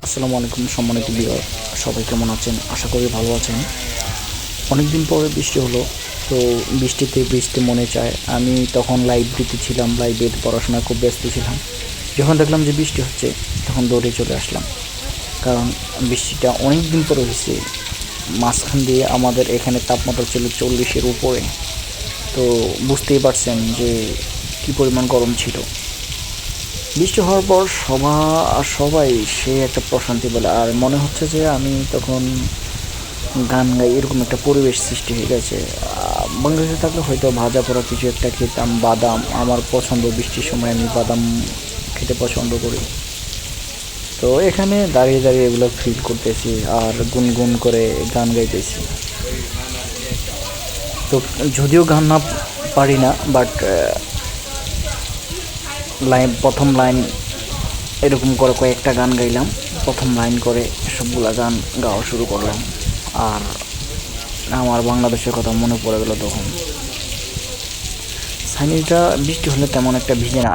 আসসালামু আলাইকুম সম্মানিত ভিউয়ার, সবাই কেমন আছেন? আশা করি ভালো আছেন। অনেকদিন পরে বৃষ্টি হলো, তো বৃষ্টিতে বৃষ্টি মনে চায়। আমি তখন লাইব্রেরিতে ছিলাম, লাইব্রেরিতে পড়াশোনায় খুব ব্যস্ত ছিলাম। যখন দেখলাম যে বৃষ্টি হচ্ছে, তখন দৌড়ে চলে আসলাম, কারণ বৃষ্টিটা অনেক দিন পরে হয়েছে। মাঝখান দিয়ে আমাদের এখানে তাপমাত্রা ছিল 40-এর উপরে, তো বুঝতেই পারছেন যে কী পরিমাণ গরম ছিল। বৃষ্টি হওয়ার পর সবাই সে একটা প্রশান্তি বলে, আর মনে হচ্ছে যে আমি তখন গান গাই, এরকম একটা পরিবেশ সৃষ্টি হয়ে গেছে। বাংলাদেশে থাকলে হয়তো ভাজা পোড়া কিছু একটা খেতাম, বাদাম আমার পছন্দ, বৃষ্টির সময় আমি বাদাম খেতে পছন্দ করি। তো এখানে দাঁড়িয়ে দাঁড়িয়ে এগুলো ফিল করতেছি আর গুনগুন করে গান গাইতেছি। তো যদিও গান না পারি না, বাট প্রথম লাইন এরকম করে কয়েকটা গান গাইলাম, প্রথম লাইন করে সবগুলা গান গাওয়া শুরু করলাম। আর আমার বাংলাদেশের কথা মনে পড়ে গেল তখন। সাইনিটা বৃষ্টি হলে তেমন একটা ভিজে না।